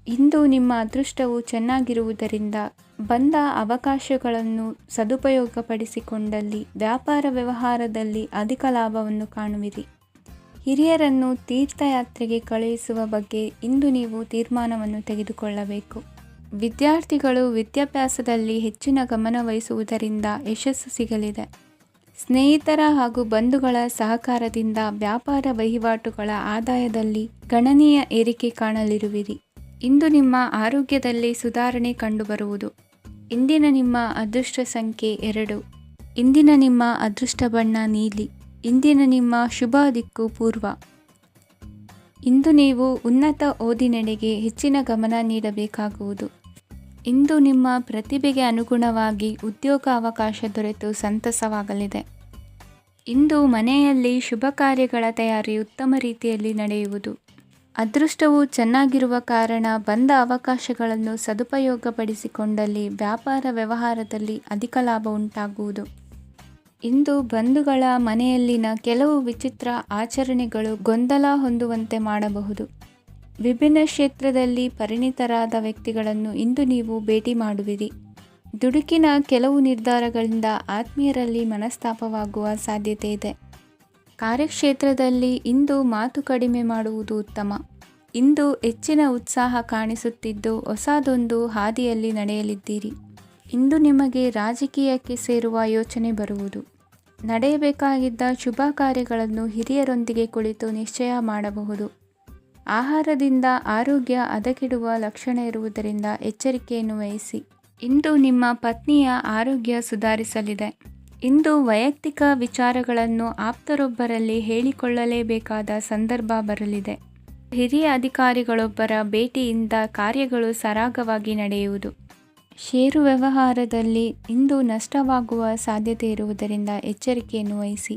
ಇಂದು ನಿಮ್ಮ ಅದೃಷ್ಟವು ಚೆನ್ನಾಗಿರುವುದರಿಂದ ಬಂದ ಅವಕಾಶಗಳನ್ನು ಸದುಪಯೋಗಪಡಿಸಿಕೊಂಡಲ್ಲಿ ವ್ಯಾಪಾರ ವ್ಯವಹಾರದಲ್ಲಿ ಅಧಿಕ ಲಾಭವನ್ನು ಕಾಣುವಿರಿ. ಹಿರಿಯರನ್ನು ತೀರ್ಥಯಾತ್ರೆಗೆ ಕಳುಹಿಸುವ ಬಗ್ಗೆ ಇಂದು ನೀವು ತೀರ್ಮಾನವನ್ನು ತೆಗೆದುಕೊಳ್ಳಬೇಕು. ವಿದ್ಯಾರ್ಥಿಗಳು ವಿದ್ಯಾಭ್ಯಾಸದಲ್ಲಿ ಹೆಚ್ಚಿನ ಗಮನ ವಹಿಸುವುದರಿಂದ ಯಶಸ್ಸು ಸಿಗಲಿದೆ. ಸ್ನೇಹಿತರ ಹಾಗೂ ಬಂಧುಗಳ ಸಹಕಾರದಿಂದ ವ್ಯಾಪಾರ ವಹಿವಾಟುಗಳ ಆದಾಯದಲ್ಲಿ ಗಣನೀಯ ಏರಿಕೆ ಕಾಣಲಿರುವಿರಿ. ಇಂದು ನಿಮ್ಮ ಆರೋಗ್ಯದಲ್ಲಿ ಸುಧಾರಣೆ ಕಂಡುಬರುವುದು. ಇಂದಿನ ನಿಮ್ಮ ಅದೃಷ್ಟ ಸಂಖ್ಯೆ 2. ಇಂದಿನ ನಿಮ್ಮ ಅದೃಷ್ಟ ಬಣ್ಣ ನೀಲಿ. ಇಂದಿನ ನಿಮ್ಮ ಶುಭ ದಿಕ್ಕು ಪೂರ್ವ. ಇಂದು ನೀವು ಉನ್ನತ ಓದಿನೆಡೆಗೆ ಹೆಚ್ಚಿನ ಗಮನ ನೀಡಬೇಕಾಗುವುದು. ಇಂದು ನಿಮ್ಮ ಪ್ರತಿಭೆಗೆ ಅನುಗುಣವಾಗಿ ಉದ್ಯೋಗ ಅವಕಾಶ ದೊರೆತು ಸಂತಸವಾಗಲಿದೆ. ಇಂದು ಮನೆಯಲ್ಲಿ ಶುಭ ಕಾರ್ಯಗಳ ತಯಾರಿ ಉತ್ತಮ ರೀತಿಯಲ್ಲಿ ನಡೆಯುವುದು. ಅದೃಷ್ಟವು ಚೆನ್ನಾಗಿರುವ ಕಾರಣ ಬಂದ ಅವಕಾಶಗಳನ್ನು ಸದುಪಯೋಗಪಡಿಸಿಕೊಂಡಲ್ಲಿ ವ್ಯಾಪಾರ ವ್ಯವಹಾರದಲ್ಲಿ ಅಧಿಕ ಲಾಭ ಉಂಟಾಗುವುದು. ಇಂದು ಬಂಧುಗಳ ಮನೆಯಲ್ಲಿನ ಕೆಲವು ವಿಚಿತ್ರ ಆಚರಣೆಗಳು ಗೊಂದಲ ಹೊಂದುವಂತೆ ಮಾಡಬಹುದು. ವಿಭಿನ್ನ ಕ್ಷೇತ್ರದಲ್ಲಿ ಪರಿಣಿತರಾದ ವ್ಯಕ್ತಿಗಳನ್ನು ಇಂದು ನೀವು ಭೇಟಿ ಮಾಡುವಿರಿ. ದುಡುಕಿನ ಕೆಲವು ನಿರ್ಧಾರಗಳಿಂದ ಆತ್ಮೀಯರಲ್ಲಿ ಮನಸ್ತಾಪವಾಗುವ ಸಾಧ್ಯತೆ ಇದೆ. ಕಾರ್ಯಕ್ಷೇತ್ರದಲ್ಲಿ ಇಂದು ಮಾತು ಕಡಿಮೆ ಮಾಡುವುದು ಉತ್ತಮ. ಇಂದು ಹೆಚ್ಚಿನ ಉತ್ಸಾಹ ಕಾಣಿಸುತ್ತಿದ್ದು ಹೊಸದೊಂದು ಹಾದಿಯಲ್ಲಿ ನಡೆಯಲಿದ್ದೀರಿ. ಇಂದು ನಿಮಗೆ ರಾಜಕೀಯಕ್ಕೆ ಸೇರುವ ಯೋಚನೆ ಬರುವುದು. ನಡೆಯಬೇಕಾಗಿದ್ದ ಶುಭ ಕಾರ್ಯಗಳನ್ನು ಹಿರಿಯರೊಂದಿಗೆ ಕುಳಿತು ನಿಶ್ಚಯ ಮಾಡಬಹುದು. ಆಹಾರದಿಂದ ಆರೋಗ್ಯ ಹದಗೆಡುವ ಲಕ್ಷಣ ಇರುವುದರಿಂದ ಎಚ್ಚರಿಕೆಯನ್ನು ವಹಿಸಿ. ಇಂದು ನಿಮ್ಮ ಪತ್ನಿಯ ಆರೋಗ್ಯ ಸುಧಾರಿಸಲಿದೆ. ಇಂದು ವೈಯಕ್ತಿಕ ವಿಚಾರಗಳನ್ನು ಆಪ್ತರೊಬ್ಬರಲ್ಲಿ ಹೇಳಿಕೊಳ್ಳಲೇಬೇಕಾದ ಸಂದರ್ಭ ಬರಲಿದೆ. ಹಿರಿಯ ಅಧಿಕಾರಿಗಳೊಬ್ಬರ ಭೇಟಿಯಿಂದ ಕಾರ್ಯಗಳು ಸರಾಗವಾಗಿ ನಡೆಯುವುದು. ಷೇರು ವ್ಯವಹಾರದಲ್ಲಿ ಇಂದು ನಷ್ಟವಾಗುವ ಸಾಧ್ಯತೆ ಇರುವುದರಿಂದ ಎಚ್ಚರಿಕೆಯನ್ನು ವಹಿಸಿ.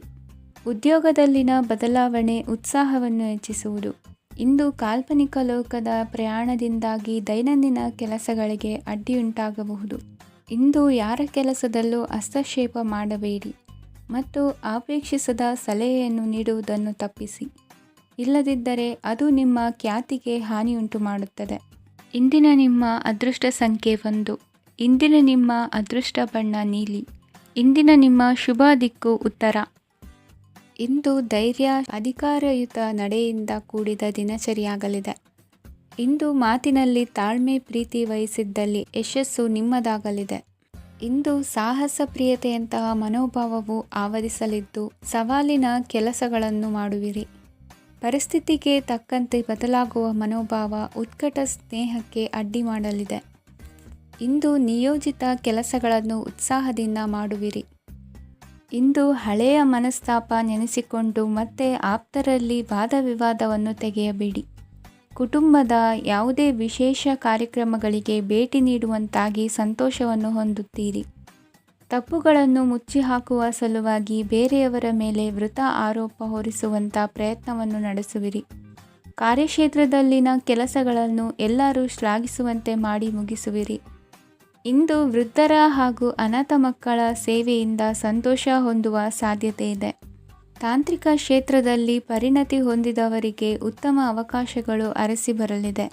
ಉದ್ಯೋಗದಲ್ಲಿನ ಬದಲಾವಣೆ ಉತ್ಸಾಹವನ್ನು ಹೆಚ್ಚಿಸುವುದು. ಇಂದು ಕಾಲ್ಪನಿಕ ಲೋಕದ ಪ್ರಯಾಣದಿಂದಾಗಿ ದೈನಂದಿನ ಕೆಲಸಗಳಿಗೆ ಅಡ್ಡಿಯುಂಟಾಗಬಹುದು. ಇಂದು ಯಾರ ಕೆಲಸದಲ್ಲೂ ಹಸ್ತಕ್ಷೇಪ ಮಾಡಬೇಡಿ ಮತ್ತು ಅಪೇಕ್ಷಿಸದ ಸಲಹೆಯನ್ನು ನೀಡುವುದನ್ನು ತಪ್ಪಿಸಿ. ಇಲ್ಲದಿದ್ದರೆ ಅದು ನಿಮ್ಮ ಖ್ಯಾತಿಗೆ ಹಾನಿಯುಂಟು ಮಾಡುತ್ತದೆ. ಇಂದಿನ ನಿಮ್ಮ ಅದೃಷ್ಟ ಸಂಖ್ಯೆ 1. ಇಂದಿನ ನಿಮ್ಮ ಅದೃಷ್ಟ ಬಣ್ಣ ನೀಲಿ. ಇಂದಿನ ನಿಮ್ಮ ಶುಭ ದಿಕ್ಕು ಉತ್ತರ. ಇಂದು ಧೈರ್ಯ, ಅಧಿಕಾರಯುತ ನಡೆಯಿಂದ ಕೂಡಿದ ದಿನಚರಿಯಾಗಲಿದೆ. ಇಂದು ಮಾತಿನಲ್ಲಿ ತಾಳ್ಮೆ, ಪ್ರೀತಿ ವಹಿಸಿದ್ದಲ್ಲಿ ಯಶಸ್ಸು ನಿಮ್ಮದಾಗಲಿದೆ. ಇಂದು ಸಾಹಸ ಪ್ರಿಯತೆಯಂತಹ ಮನೋಭಾವವು ಆವರಿಸಲಿದ್ದು ಸವಾಲಿನ ಕೆಲಸಗಳನ್ನು ಮಾಡುವಿರಿ. ಪರಿಸ್ಥಿತಿಗೆ ತಕ್ಕಂತೆ ಬದಲಾಗುವ ಮನೋಭಾವ ಉತ್ಕಟ ಸ್ನೇಹಕ್ಕೆ ಅಡ್ಡಿ ಮಾಡಲಿದೆ. ಇಂದು ನಿಯೋಜಿತ ಕೆಲಸಗಳನ್ನು ಉತ್ಸಾಹದಿಂದ ಮಾಡುವಿರಿ. ಇಂದು ಹಳೆಯ ಮನಸ್ತಾಪ ನೆನೆಸಿಕೊಂಡು ಮತ್ತೆ ಆಪ್ತರಲ್ಲಿ ವಾದ ವಿವಾದವನ್ನು ತೆಗೆಯಬೇಡಿ. ಕುಟುಂಬದ ಯಾವುದೇ ವಿಶೇಷ ಕಾರ್ಯಕ್ರಮಗಳಿಗೆ ಭೇಟಿ ನೀಡುವಂತಾಗಿ ಸಂತೋಷವನ್ನು ಹೊಂದುತ್ತೀರಿ. ತಪ್ಪುಗಳನ್ನು ಮುಚ್ಚಿಹಾಕುವ ಸಲುವಾಗಿ ಬೇರೆಯವರ ಮೇಲೆ ವೃಥಾ ಆರೋಪ ಹೊರಿಸುವಂಥ ಪ್ರಯತ್ನವನ್ನು ನಡೆಸುವಿರಿ. ಕಾರ್ಯಕ್ಷೇತ್ರದಲ್ಲಿನ ಕೆಲಸಗಳನ್ನು ಎಲ್ಲರೂ ಶ್ಲಾಘಿಸುವಂತೆ ಮಾಡಿ ಮುಗಿಸುವಿರಿ. ಇಂದು ವೃದ್ಧರ ಹಾಗೂ ಅನಾಥ ಮಕ್ಕಳ ಸೇವೆಯಿಂದ ಸಂತೋಷ ಹೊಂದುವ ಸಾಧ್ಯತೆ ಇದೆ. ತಾಂತ್ರಿಕ ಕ್ಷೇತ್ರದಲ್ಲಿ ಪರಿಣತಿ ಹೊಂದಿದವರಿಗೆ ಉತ್ತಮ ಅವಕಾಶಗಳು ಅರಸಿ ಬರಲಿದೆ.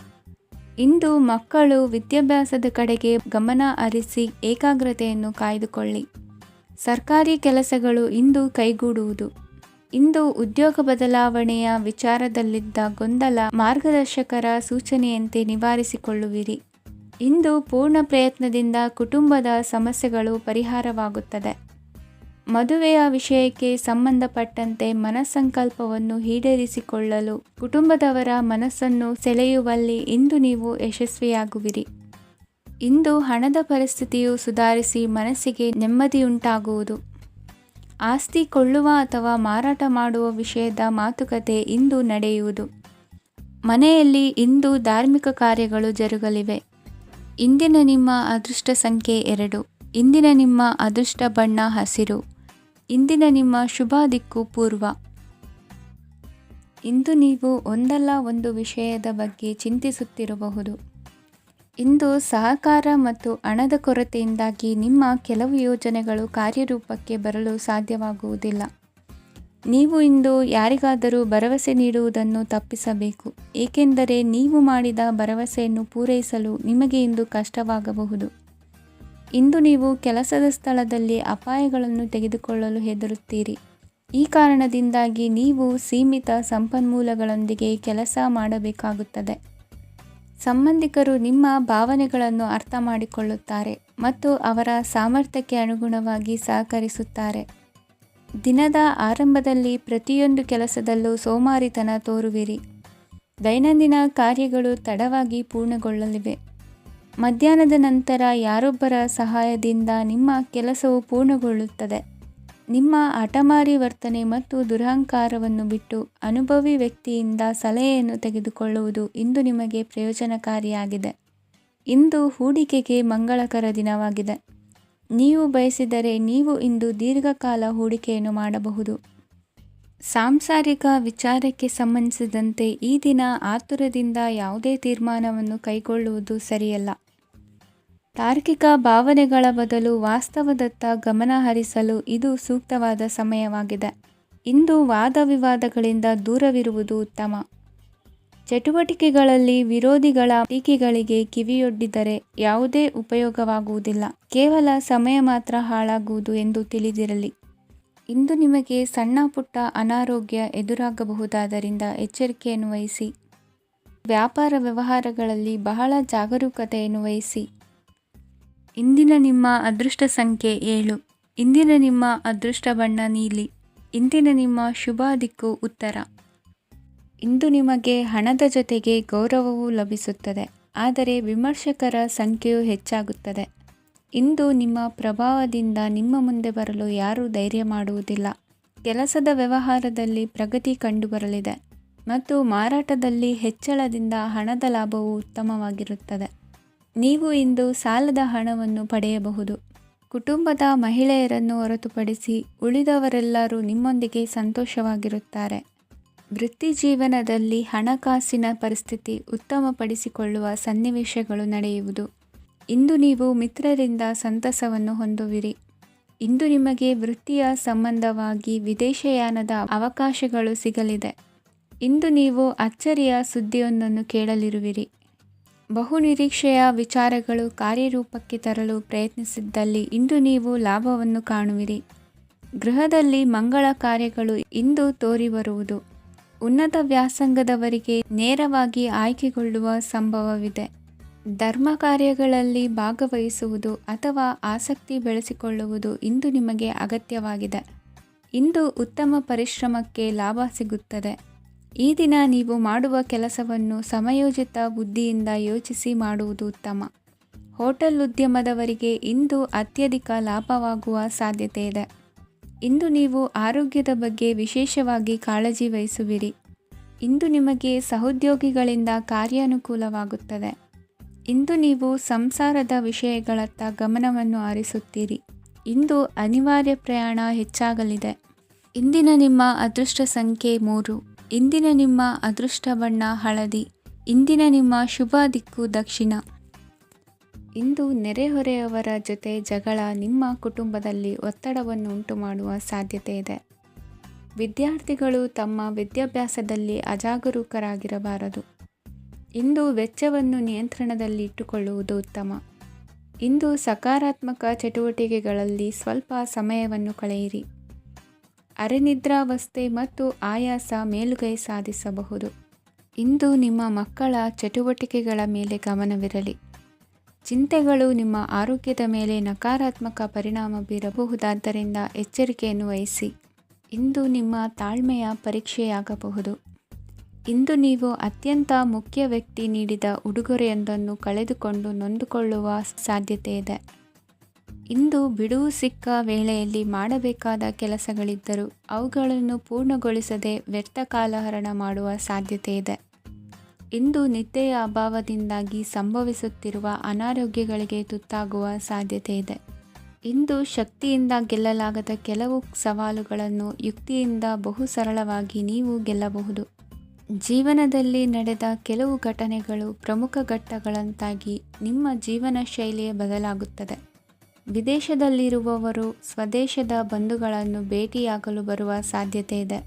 ಇಂದು ಮಕ್ಕಳು ವಿದ್ಯಾಭ್ಯಾಸದ ಕಡೆಗೆ ಗಮನ ಹರಿಸಿ ಏಕಾಗ್ರತೆಯನ್ನು ಕಾಯ್ದುಕೊಳ್ಳಿ. ಸರ್ಕಾರಿ ಕೆಲಸಗಳು ಇಂದು ಕೈಗೂಡುವುದು. ಇಂದು ಉದ್ಯೋಗ ಬದಲಾವಣೆಯ ವಿಚಾರದಲ್ಲಿದ್ದ ಗೊಂದಲ ಮಾರ್ಗದರ್ಶಕರ ಸೂಚನೆಯಂತೆ ನಿವಾರಿಸಿಕೊಳ್ಳುವಿರಿ. ಇಂದು ಪೂರ್ಣ ಪ್ರಯತ್ನದಿಂದ ಕುಟುಂಬದ ಸಮಸ್ಯೆಗಳು ಪರಿಹಾರವಾಗುತ್ತದೆ. ಮದುವೆಯ ವಿಷಯಕ್ಕೆ ಸಂಬಂಧಪಟ್ಟಂತೆ ಮನಸ್ಸಂಕಲ್ಪವನ್ನು ಈಡೇರಿಸಿಕೊಳ್ಳಲು ಕುಟುಂಬದವರ ಮನಸ್ಸನ್ನು ಸೆಳೆಯುವಲ್ಲಿ ಇಂದು ನೀವು ಯಶಸ್ವಿಯಾಗುವಿರಿ. ಇಂದು ಹಣದ ಪರಿಸ್ಥಿತಿಯು ಸುಧಾರಿಸಿ ಮನಸ್ಸಿಗೆ ನೆಮ್ಮದಿಯುಂಟಾಗುವುದು. ಆಸ್ತಿ ಕೊಳ್ಳುವ ಅಥವಾ ಮಾರಾಟ ಮಾಡುವ ವಿಷಯದ ಮಾತುಕತೆ ಇಂದು ನಡೆಯುವುದು. ಮನೆಯಲ್ಲಿ ಇಂದು ಧಾರ್ಮಿಕ ಕಾರ್ಯಗಳು ಜರುಗಲಿವೆ. ಇಂದಿನ ನಿಮ್ಮ ಅದೃಷ್ಟ ಸಂಖ್ಯೆ 2. ಇಂದಿನ ನಿಮ್ಮ ಅದೃಷ್ಟ ಬಣ್ಣ ಹಸಿರು. ಇಂದಿನ ನಿಮ್ಮ ಶುಭ ದಿಕ್ಕು ಪೂರ್ವ. ಇಂದು ನೀವು ಒಂದಲ್ಲ ಒಂದು ವಿಷಯದ ಬಗ್ಗೆ ಚಿಂತಿಸುತ್ತಿರಬಹುದು. ಇಂದು ಸಹಕಾರ ಮತ್ತು ಹಣದ ಕೊರತೆಯಿಂದಾಗಿ ನಿಮ್ಮ ಕೆಲವು ಯೋಜನೆಗಳು ಕಾರ್ಯರೂಪಕ್ಕೆ ಬರಲು ಸಾಧ್ಯವಾಗುವುದಿಲ್ಲ. ನೀವು ಇಂದು ಯಾರಿಗಾದರೂ ಭರವಸೆ ನೀಡುವುದನ್ನು ತಪ್ಪಿಸಬೇಕು, ಏಕೆಂದರೆ ನೀವು ಮಾಡಿದ ಭರವಸೆಯನ್ನು ಪೂರೈಸಲು ನಿಮಗೆ ಇಂದು ಕಷ್ಟವಾಗಬಹುದು. ಇಂದು ನೀವು ಕೆಲಸದ ಸ್ಥಳದಲ್ಲಿ ಅಪಾಯಗಳನ್ನು ತೆಗೆದುಕೊಳ್ಳಲು ಹೆದರುತ್ತೀರಿ. ಈ ಕಾರಣದಿಂದಾಗಿ ನೀವು ಸೀಮಿತ ಸಂಪನ್ಮೂಲಗಳೊಂದಿಗೆ ಕೆಲಸ ಮಾಡಬೇಕಾಗುತ್ತದೆ. ಸಂಬಂಧಿಕರು ನಿಮ್ಮ ಭಾವನೆಗಳನ್ನು ಅರ್ಥ ಮಾಡಿಕೊಳ್ಳುತ್ತಾರೆ ಮತ್ತು ಅವರ ಸಾಮರ್ಥ್ಯಕ್ಕೆ ಅನುಗುಣವಾಗಿ ಸಹಕರಿಸುತ್ತಾರೆ. ದಿನದ ಆರಂಭದಲ್ಲಿ ಪ್ರತಿಯೊಂದು ಕೆಲಸದಲ್ಲೂ ಸೋಮಾರಿತನ ತೋರುವಿರಿ. ದೈನಂದಿನ ಕಾರ್ಯಗಳು ತಡವಾಗಿ ಪೂರ್ಣಗೊಳ್ಳಲಿವೆ. ಮಧ್ಯಾಹ್ನದ ನಂತರ ಯಾರೊಬ್ಬರ ಸಹಾಯದಿಂದ ನಿಮ್ಮ ಕೆಲಸವು ಪೂರ್ಣಗೊಳ್ಳುತ್ತದೆ. ನಿಮ್ಮ ಹಠಮಾರಿ ವರ್ತನೆ ಮತ್ತು ದುರಹಂಕಾರವನ್ನು ಬಿಟ್ಟು ಅನುಭವಿ ವ್ಯಕ್ತಿಯಿಂದ ಸಲಹೆಯನ್ನು ತೆಗೆದುಕೊಳ್ಳುವುದು ಇಂದು ನಿಮಗೆ ಪ್ರಯೋಜನಕಾರಿಯಾಗಿದೆ. ಇಂದು ಹೂಡಿಕೆಗೆ ಮಂಗಳಕರ ದಿನವಾಗಿದೆ. ನೀವು ಬಯಸಿದರೆ ನೀವು ಇಂದು ದೀರ್ಘಕಾಲ ಹೂಡಿಕೆಯನ್ನು ಮಾಡಬಹುದು. ಸಾಂಸಾರಿಕ ವಿಚಾರಕ್ಕೆ ಸಂಬಂಧಿಸಿದಂತೆ ಈ ದಿನ ಆತುರದಿಂದ ಯಾವುದೇ ತೀರ್ಮಾನವನ್ನು ಕೈಗೊಳ್ಳುವುದು ಸರಿಯಲ್ಲ. ತಾರ್ಕಿಕ ಭಾವನೆಗಳ ಬದಲು ವಾಸ್ತವದತ್ತ ಗಮನ ಹರಿಸಲು ಇದು ಸೂಕ್ತವಾದ ಸಮಯವಾಗಿದೆ. ಇಂದು ವಾದ ವಿವಾದಗಳಿಂದ ದೂರವಿರುವುದು ಉತ್ತಮ. ಚಟುವಟಿಕೆಗಳಲ್ಲಿ ವಿರೋಧಿಗಳ ಟೀಕೆಗಳಿಗೆ ಕಿವಿಯೊಡ್ಡಿದರೆ ಯಾವುದೇ ಉಪಯೋಗವಾಗುವುದಿಲ್ಲ, ಕೇವಲ ಸಮಯ ಮಾತ್ರ ಹಾಳಾಗುವುದು ಎಂದು ತಿಳಿದಿರಲಿ. ಇಂದು ನಿಮಗೆ ಸಣ್ಣ ಪುಟ್ಟ ಅನಾರೋಗ್ಯ ಎದುರಾಗಬಹುದಾದ್ದರಿಂದ ಎಚ್ಚರಿಕೆಯನ್ನು ವಹಿಸಿ. ವ್ಯಾಪಾರ ವ್ಯವಹಾರಗಳಲ್ಲಿ ಬಹಳ ಜಾಗರೂಕತೆಯನ್ನು ವಹಿಸಿ. ಇಂದಿನ ನಿಮ್ಮ ಅದೃಷ್ಟ ಸಂಖ್ಯೆ 7. ಇಂದಿನ ನಿಮ್ಮ ಅದೃಷ್ಟ ಬಣ್ಣ ನೀಲಿ. ಇಂದಿನ ನಿಮ್ಮ ಶುಭ ದಿಕ್ಕು ಉತ್ತರ. ಇಂದು ನಿಮಗೆ ಹಣದ ಜೊತೆಗೆ ಗೌರವವೂ ಲಭಿಸುತ್ತದೆ, ಆದರೆ ವಿಮರ್ಶಕರ ಸಂಖ್ಯೆಯೂ ಹೆಚ್ಚಾಗುತ್ತದೆ. ಇಂದು ನಿಮ್ಮ ಪ್ರಭಾವದಿಂದ ನಿಮ್ಮ ಮುಂದೆ ಬರಲು ಯಾರೂ ಧೈರ್ಯ ಮಾಡುವುದಿಲ್ಲ. ಕೆಲಸದ ವ್ಯವಹಾರದಲ್ಲಿ ಪ್ರಗತಿ ಕಂಡುಬರಲಿದೆ ಮತ್ತು ಮಾರಾಟದಲ್ಲಿ ಹೆಚ್ಚಳದಿಂದ ಹಣದ ಲಾಭವು ಉತ್ತಮವಾಗಿರುತ್ತದೆ. ನೀವು ಇಂದು ಸಾಲದ ಹಣವನ್ನು ಪಡೆಯಬಹುದು. ಕುಟುಂಬದ ಮಹಿಳೆಯರನ್ನು ಹೊರತುಪಡಿಸಿ ಉಳಿದವರೆಲ್ಲರೂ ನಿಮ್ಮೊಂದಿಗೆ ಸಂತೋಷವಾಗಿರುತ್ತಾರೆ. ವೃತ್ತಿ ಜೀವನದಲ್ಲಿ ಹಣಕಾಸಿನ ಪರಿಸ್ಥಿತಿ ಉತ್ತಮಪಡಿಸಿಕೊಳ್ಳುವ ಸನ್ನಿವೇಶಗಳು ನಡೆಯುವುದು. ಇಂದು ನೀವು ಮಿತ್ರರಿಂದ ಸಂತಸವನ್ನು ಹೊಂದುವಿರಿ. ಇಂದು ನಿಮಗೆ ವೃತ್ತಿಯ ಸಂಬಂಧವಾಗಿ ವಿದೇಶಯಾನದ ಅವಕಾಶಗಳು ಸಿಗಲಿದೆ. ಇಂದು ನೀವು ಅಚ್ಚರಿಯ ಸುದ್ದಿಯೊಂದನ್ನು ಕೇಳಲಿರುವಿರಿ. ಬಹುನಿರೀಕ್ಷೆಯ ವಿಚಾರಗಳು ಕಾರ್ಯರೂಪಕ್ಕೆ ತರಲು ಪ್ರಯತ್ನಿಸಿದ್ದಲ್ಲಿ ಇಂದು ನೀವು ಲಾಭವನ್ನು ಕಾಣುವಿರಿ. ಗೃಹದಲ್ಲಿ ಮಂಗಳ ಕಾರ್ಯಗಳು ಇಂದು ತೋರಿಬರುವುದು. ಉನ್ನತ ವ್ಯಾಸಂಗದವರಿಗೆ ನೇರವಾಗಿ ಆಯ್ಕೆಗೊಳ್ಳುವ ಸಂಭವವಿದೆ. ಧರ್ಮ ಕಾರ್ಯಗಳಲ್ಲಿ ಭಾಗವಹಿಸುವುದು ಅಥವಾ ಆಸಕ್ತಿ ಬೆಳೆಸಿಕೊಳ್ಳುವುದು ಇಂದು ನಿಮಗೆ ಅಗತ್ಯವಾಗಿದೆ. ಇಂದು ಉತ್ತಮ ಪರಿಶ್ರಮಕ್ಕೆ ಲಾಭ ಸಿಗುತ್ತದೆ. ಈ ದಿನ ನೀವು ಮಾಡುವ ಕೆಲಸವನ್ನು ಸಮಯೋಚಿತ ಬುದ್ಧಿಯಿಂದ ಯೋಚಿಸಿ ಮಾಡುವುದು ಉತ್ತಮ. ಹೋಟೆಲ್ ಉದ್ಯಮದವರಿಗೆ ಇಂದು ಅತ್ಯಧಿಕ ಲಾಭವಾಗುವ ಸಾಧ್ಯತೆ ಇದೆ. ಇಂದು ನೀವು ಆರೋಗ್ಯದ ಬಗ್ಗೆ ವಿಶೇಷವಾಗಿ ಕಾಳಜಿ ವಹಿಸುವಿರಿ. ಇಂದು ನಿಮಗೆ ಸಹೋದ್ಯೋಗಿಗಳಿಂದ ಕಾರ್ಯಾನುಕೂಲವಾಗುತ್ತದೆ. ಇಂದು ನೀವು ಸಂಸಾರದ ವಿಷಯಗಳತ್ತ ಗಮನವನ್ನು ಹರಿಸುತ್ತೀರಿ. ಇಂದು ಅನಿವಾರ್ಯ ಪ್ರಯಾಣ ಹೆಚ್ಚಾಗಲಿದೆ. ಇಂದಿನ ನಿಮ್ಮ ಅದೃಷ್ಟ ಸಂಖ್ಯೆ 3. ಇಂದಿನ ನಿಮ್ಮ ಅದೃಷ್ಟ ಬಣ್ಣ ಹಳದಿ. ಇಂದಿನ ನಿಮ್ಮ ಶುಭ ದಿಕ್ಕು ದಕ್ಷಿಣ. ಇಂದು ನೆರೆಹೊರೆಯವರ ಜೊತೆ ಜಗಳ ನಿಮ್ಮ ಕುಟುಂಬದಲ್ಲಿ ಒತ್ತಡವನ್ನು ಉಂಟುಮಾಡುವ ಸಾಧ್ಯತೆ ಇದೆ. ವಿದ್ಯಾರ್ಥಿಗಳು ತಮ್ಮ ವಿದ್ಯಾಭ್ಯಾಸದಲ್ಲಿ ಅಜಾಗರೂಕರಾಗಿರಬಾರದು. ಇಂದು ವೆಚ್ಚವನ್ನು ನಿಯಂತ್ರಣದಲ್ಲಿ ಇಟ್ಟುಕೊಳ್ಳುವುದು ಉತ್ತಮ. ಇಂದು ಸಕಾರಾತ್ಮಕ ಚಟುವಟಿಕೆಗಳಲ್ಲಿ ಸ್ವಲ್ಪ ಸಮಯವನ್ನು ಕಳೆಯಿರಿ. ಅರೆನಿದ್ರಾವಸ್ಥೆ ಮತ್ತು ಆಯಾಸ ಮೇಲುಗೈ ಸಾಧಿಸಬಹುದು. ಇಂದು ನಿಮ್ಮ ಮಕ್ಕಳ ಚಟುವಟಿಕೆಗಳ ಮೇಲೆ ಗಮನವಿರಲಿ. ಚಿಂತೆಗಳು ನಿಮ್ಮ ಆರೋಗ್ಯದ ಮೇಲೆ ನಕಾರಾತ್ಮಕ ಪರಿಣಾಮ ಬೀರಬಹುದಾದ್ದರಿಂದ ಎಚ್ಚರಿಕೆಯನ್ನು ವಹಿಸಿ. ಇಂದು ನಿಮ್ಮ ತಾಳ್ಮೆಯ ಪರೀಕ್ಷೆಯಾಗಬಹುದು. ಇಂದು ನೀವು ಅತ್ಯಂತ ಮುಖ್ಯ ವ್ಯಕ್ತಿ ನೀಡಿದ ಉಡುಗೊರೆಯೊಂದನ್ನು ಕಳೆದುಕೊಂಡು ನೊಂದುಕೊಳ್ಳುವ ಸಾಧ್ಯತೆ ಇದೆ. ಇಂದು ಬಿಡುವು ಸಿಕ್ಕ ವೇಳೆಯಲ್ಲಿ ಮಾಡಬೇಕಾದ ಕೆಲಸಗಳಿದ್ದರೂ ಅವುಗಳನ್ನು ಪೂರ್ಣಗೊಳಿಸದೆ ವ್ಯರ್ಥ ಕಾಲಹರಣ ಮಾಡುವ ಸಾಧ್ಯತೆ ಇದೆ. ಇಂದು ನಿದ್ದೆಯ ಅಭಾವದಿಂದಾಗಿ ಸಂಭವಿಸುತ್ತಿರುವ ಅನಾರೋಗ್ಯಗಳಿಗೆ ತುತ್ತಾಗುವ ಸಾಧ್ಯತೆ ಇದೆ. ಇಂದು ಶಕ್ತಿಯಿಂದ ಗೆಲ್ಲಲಾಗದ ಕೆಲವು ಸವಾಲುಗಳನ್ನು ಯುಕ್ತಿಯಿಂದ ಬಹು ಸರಳವಾಗಿ ನೀವು ಗೆಲ್ಲಬಹುದು. ಜೀವನದಲ್ಲಿ ನಡೆದ ಕೆಲವು ಘಟನೆಗಳು ಪ್ರಮುಖ ಘಟ್ಟಗಳಂತಾಗಿ ನಿಮ್ಮ ಜೀವನ ಶೈಲಿಯೇ ಬದಲಾಗುತ್ತದೆ. ವಿದೇಶದಲ್ಲಿರುವವರು ಸ್ವದೇಶದ ಬಂಧುಗಳನ್ನು ಭೇಟಿಯಾಗಲು ಬರುವ ಸಾಧ್ಯತೆ ಇದೆ.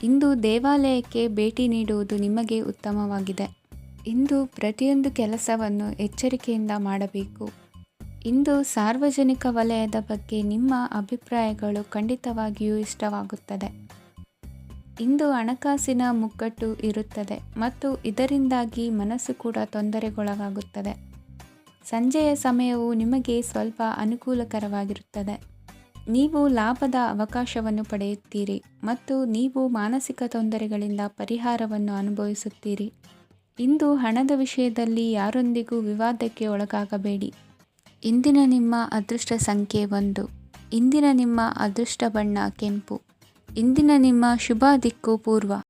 ಇಂದು ದೇವಾಲಯಕ್ಕೆ ಭೇಟಿ ನೀಡುವುದು ನಿಮಗೆ ಉತ್ತಮವಾಗಿದೆ. ಇಂದು ಪ್ರತಿಯೊಂದು ಕೆಲಸವನ್ನು ಎಚ್ಚರಿಕೆಯಿಂದ ಮಾಡಬೇಕು. ಇಂದು ಸಾರ್ವಜನಿಕ ವಲಯದ ಬಗ್ಗೆ ನಿಮ್ಮ ಅಭಿಪ್ರಾಯಗಳು ಖಂಡಿತವಾಗಿಯೂ ಇಷ್ಟವಾಗುತ್ತದೆ. ಇಂದು ಹಣಕಾಸಿನ ಮುಗ್ಗಟ್ಟು ಇರುತ್ತದೆ ಮತ್ತು ಇದರಿಂದಾಗಿ ಮನಸ್ಸು ಕೂಡ ತೊಂದರೆಗೊಳಗಾಗುತ್ತದೆ. ಸಂಜೆಯ ಸಮಯವು ನಿಮಗೆ ಸ್ವಲ್ಪ ಅನುಕೂಲಕರವಾಗಿರುತ್ತದೆ. ನೀವು ಲಾಭದ ಅವಕಾಶವನ್ನು ಪಡೆಯುತ್ತೀರಿ ಮತ್ತು ನೀವು ಮಾನಸಿಕ ತೊಂದರೆಗಳಿಂದ ಪರಿಹಾರವನ್ನು ಅನುಭವಿಸುತ್ತೀರಿ. ಇಂದು ಹಣದ ವಿಷಯದಲ್ಲಿ ಯಾರೊಂದಿಗೂ ವಿವಾದಕ್ಕೆ ಒಳಗಾಗಬೇಡಿ. ಇಂದಿನ ನಿಮ್ಮ ಅದೃಷ್ಟ ಸಂಖ್ಯೆ 1. ಇಂದಿನ ನಿಮ್ಮ ಅದೃಷ್ಟ ಬಣ್ಣ ಕೆಂಪು. ಇಂದಿನ ನಿಮ್ಮ ಶುಭ ದಿಕ್ಕು ಪೂರ್ವ.